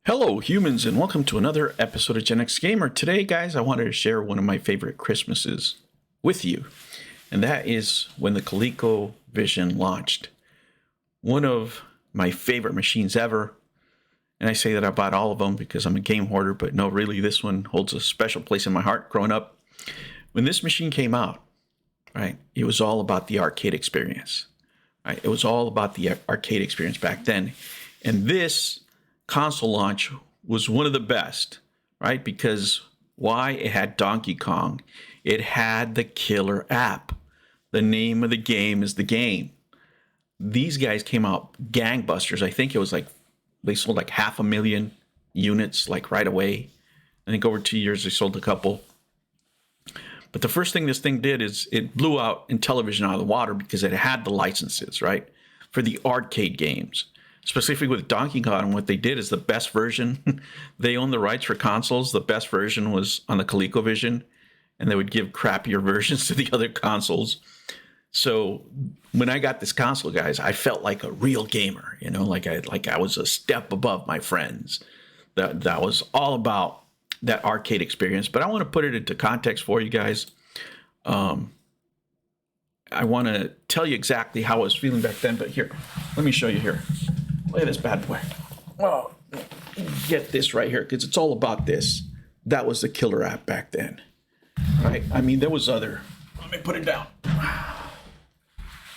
Hello, humans, and welcome to another episode of Gen X Gamer. Today, guys, I wanted to share one of my favorite Christmases with you, and that is when the ColecoVision launched. One of my favorite machines ever, and I say that I bought all of them because I'm a game hoarder, but no, really, this one holds a special place in my heart growing up. When this machine came out, right, it was all about the arcade experience. Right? It was all about the arcade experience back then, and this console launch was one of the best, right? Because why? It had Donkey Kong. It had the killer app. The name of the game is the game. These guys came out gangbusters. I think it was like they sold like 500,000 units like right away. I think over 2 years they sold a couple. But the first thing this thing did is it blew out Intellivision out of the water because it had the licenses, right? For the arcade games. Specifically with Donkey Kong, what they did is the best version. They own the rights for consoles. The best version was on the ColecoVision, and they would give crappier versions to the other consoles. So when I got this console, guys, I felt like a real gamer. You know, like I was a step above my friends. That was all about that arcade experience. But I want to put it into context for you guys. I want to tell you exactly how I was feeling back then. But here, let me show you here. Look at this bad boy. Oh, get this right here, because it's all about this. That was the killer app back then, right? I mean, there was other. Let me put it down.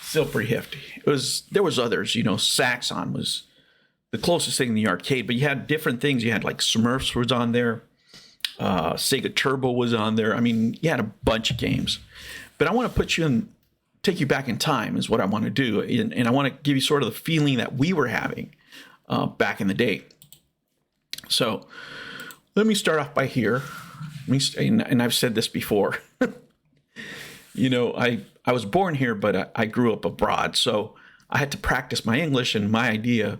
Still pretty hefty. There was others. You know, Saxon was the closest thing in the arcade, but you had different things. You had like Smurfs was on there. Sega Turbo was on there. I mean, you had a bunch of games. But I want to take you back in time is what I want to do. And I want to give you sort of the feeling that we were having back in the day. So let me start off by here. And I've said this before. You know, I was born here, but I grew up abroad. So I had to practice my English, and my idea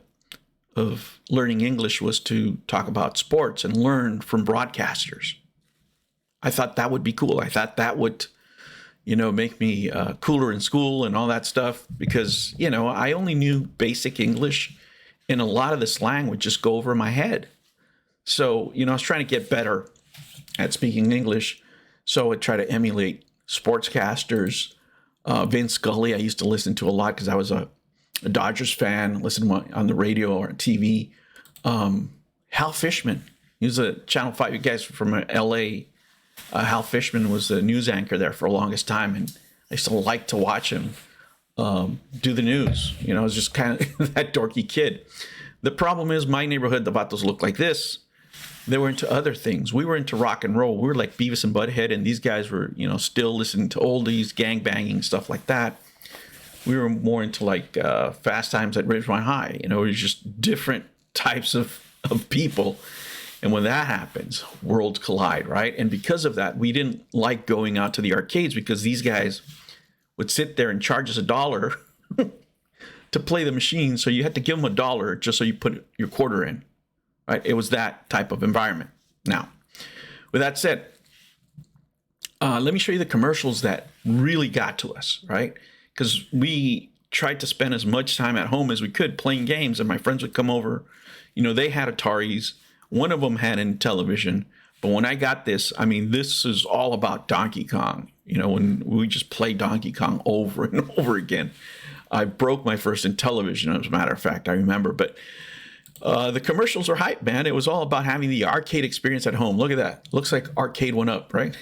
of learning English was to talk about sports and learn from broadcasters. I thought that would be cool. I thought that would, you know, make me cooler in school and all that stuff because, you know, I only knew basic English and a lot of the slang would just go over my head. So, you know, I was trying to get better at speaking English. So I would try to emulate sportscasters. Vin Scully, I used to listen to a lot because I was a Dodgers fan, listen on the radio or on TV. Hal Fishman, he was a Channel 5, you guys from LA. Hal Fishman was the news anchor there for the longest time, and I still like to watch him do the news. You know, I was just kind of that dorky kid. The problem is my neighborhood, the vatos looked like this. They were into other things. We were into rock and roll. We were like Beavis and Butthead, and these guys were, you know, still listening to oldies, gangbanging, stuff like that. We were more into like Fast Times at Ridgemont High. You know, it was just different types of people. And when that happens, worlds collide, right? And because of that, we didn't like going out to the arcades because these guys would sit there and charge us $1 to play the machine. So you had to give them $1 just so you put your quarter in, right? It was that type of environment. Now, with that said, let me show you the commercials that really got to us, right? Because we tried to spend as much time at home as we could playing games, and my friends would come over. You know, they had Ataris. One of them had Intellivision. But when I got this, I mean, this is all about Donkey Kong. You know, when we just play Donkey Kong over and over again. I broke my first Intellivision, as a matter of fact, I remember. But the commercials were hype, man. It was all about having the arcade experience at home. Look at that. Looks like arcade went up, right?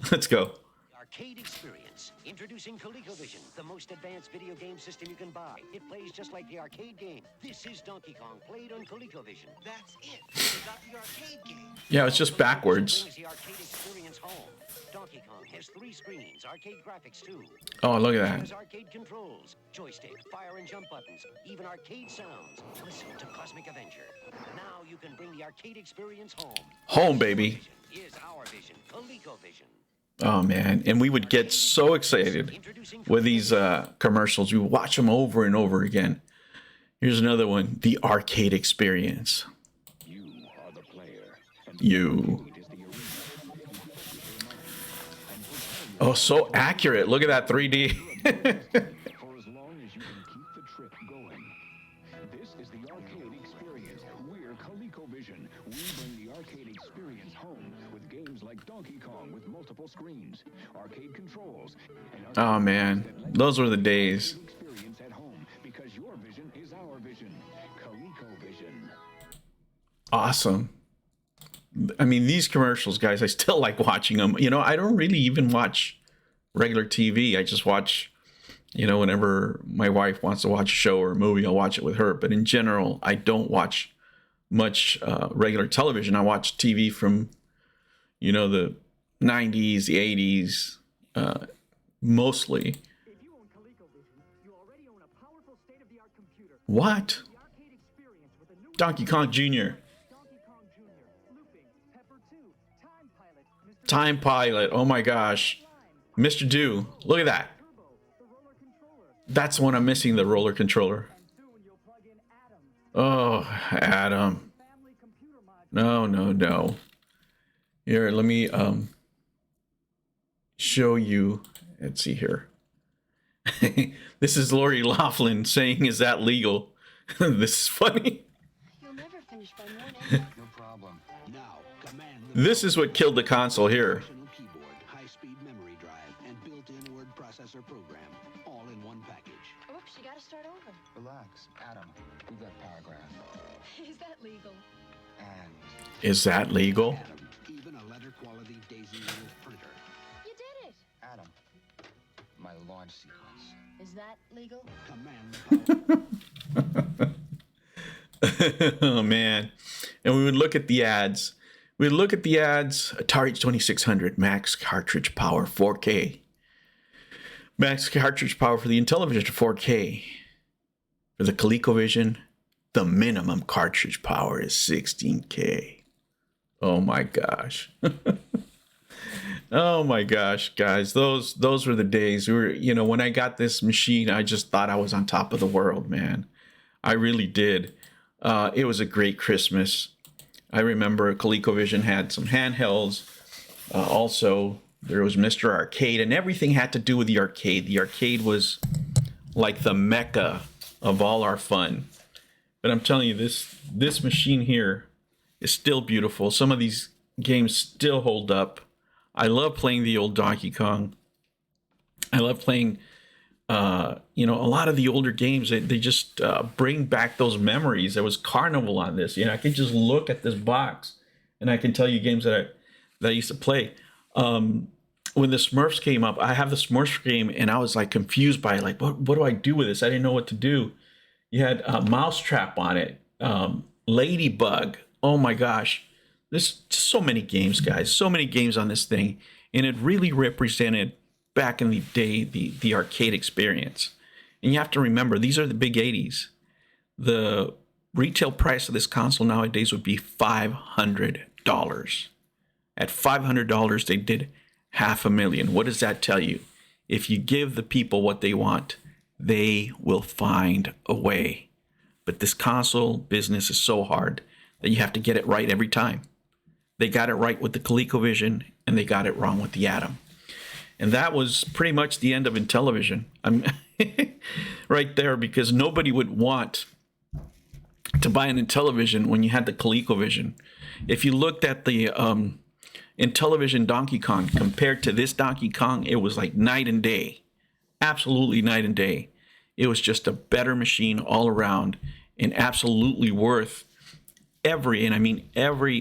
Let's go. Arcade experience. Introducing ColecoVision, the most advanced video game system you can buy. It plays just like the arcade game. This is Donkey Kong, played on ColecoVision. That's it. You got the arcade game. Yeah, it's just backwards. Brings the arcade experience home. Donkey Kong has 3 screens, arcade graphics too. Oh, look at that. There's arcade controls, joystick, fire and jump buttons, even arcade sounds. Listen to Cosmic Avenger. Now you can bring the arcade experience home. Home, baby. Is our vision, ColecoVision. Oh, man. And we would get so excited with these commercials. We would watch them over and over again. Here's another one. The arcade experience. You are the player. You. Oh, so accurate. Look at that 3D. For as long as you can keep the trip going. This is the arcade experience we're ColecoVision, we bring the arcade experience home with games like Donkey Kong with multiple screens, arcade controls, and Oh man, those were the days. experience at home because your vision is our vision. ColecoVision. Awesome. I mean, these commercials, guys, I still like watching them. You know, I don't really even watch regular TV. I just watch, you know, whenever my wife wants to watch a show or a movie, I'll watch it with her. But in general, I don't watch much regular television. I watch TV from, you know, the 90s, the 80s, mostly. If you own ColecoVision, you already own a powerful state-of-the-art computer. What? The arcade experience with a new Donkey Kong Jr. Donkey Kong Jr., Looping, Pepper 2, Time Pilot, Mr. Time Pilot. Oh my gosh. Mr. Do. Look at that. Turbo, the roller controller. That's one I'm missing, the roller controller. And soon you'll plug in Atom, Oh, Adam. family computer mod. No. Here, let me show you. Let's see here. This is Lori Laughlin saying, "Is that legal?" This is funny. You'll never finish by morning. No problem. Now, command This is what killed the console here. Personal keyboard, high-speed memory drive, and built-in word processor program, all in one package. Oops, you gotta start over. Relax, Adam. We've got paragraph. Is that legal? And Is that legal? Adam, even a letter-quality daisy with printer. You did it. Adam, my launch sequence. Is that legal? Command the power. Oh man. And we would look at the ads. We'd look at the ads. Atari 2600 max cartridge power 4K. Max cartridge power for the Intellivision 4K. For the ColecoVision, the minimum cartridge power is 16K. Oh my gosh. Oh my gosh, guys. Those were the days. We were, you know, when I got this machine, I just thought I was on top of the world, man. I really did. It was a great Christmas. I remember ColecoVision had some handhelds. Also, there was Mr. Arcade, and everything had to do with the arcade. The arcade was like the mecca of all our fun. But I'm telling you, this machine here is still beautiful. Some of these games still hold up. I love playing the old Donkey Kong. I love playing, you know, a lot of the older games. They just bring back those memories. There was Carnival on this. You know, I could just look at this box, and I can tell you games that I used to play. When the Smurfs came up, I have the Smurfs game, and I was like confused by it. Like, what do I do with this? I didn't know what to do. You had Mousetrap on it, Ladybug. Oh my gosh. There's just so many games, guys. So many games on this thing. And it really represented, back in the day, the arcade experience. And you have to remember, these are the big 80s. The retail price of this console nowadays would be $500. At $500, they did $500,000. What does that tell you? If you give the people what they want, they will find a way. But this console business is so hard that you have to get it right every time. They got it right with the ColecoVision, and they got it wrong with the Atom. And that was pretty much the end of Intellivision. I'm right there, because nobody would want to buy an Intellivision when you had the ColecoVision. If you looked at the Intellivision Donkey Kong compared to this Donkey Kong, it was like night and day. Absolutely night and day. It was just a better machine all around, and absolutely worth every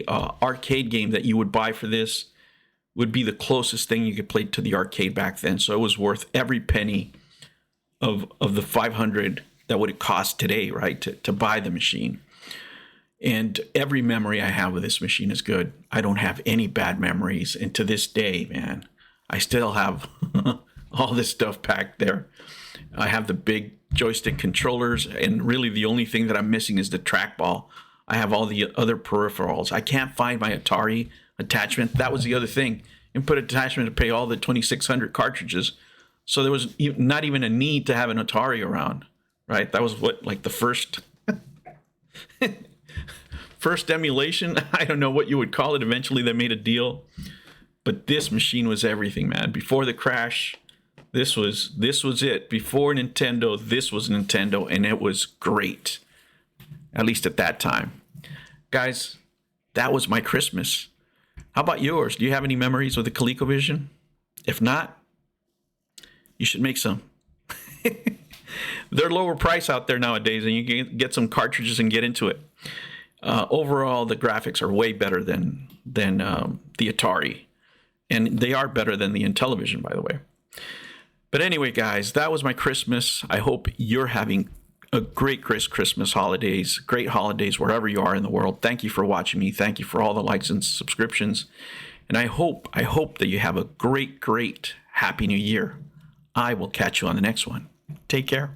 arcade game that you would buy for this would be the closest thing you could play to the arcade back then. So it was worth every penny of the $500 that would it cost today, right, to buy the machine. And every memory I have with this machine is good. I don't have any bad memories. And to this day, man, I still have all this stuff packed there. I have the big joystick controllers, and really the only thing that I'm missing is the trackball. I have all the other peripherals. I can't find my Atari attachment. That was the other thing. You put an attachment to pay all the 2600 cartridges. So there was not even a need to have an Atari around, right? That was like the first emulation. I don't know what you would call it. Eventually they made a deal. But this machine was everything, man. Before the crash, this was it. Before Nintendo, this was Nintendo, and it was great. At least at that time. guys, that was my Christmas. How about yours? Do you have any memories with the ColecoVision? If not, you should make some. They're lower price out there nowadays, and you can get some cartridges and get into it. Overall, the graphics are way better than the Atari, and they are better than the Intellivision, by the way. But anyway, guys, that was my Christmas. I hope you're having a great Christmas holidays, great holidays wherever you are in the world. Thank you for watching me. Thank you for all the likes and subscriptions. And I hope that you have a great, great Happy New Year. I will catch you on the next one. Take care.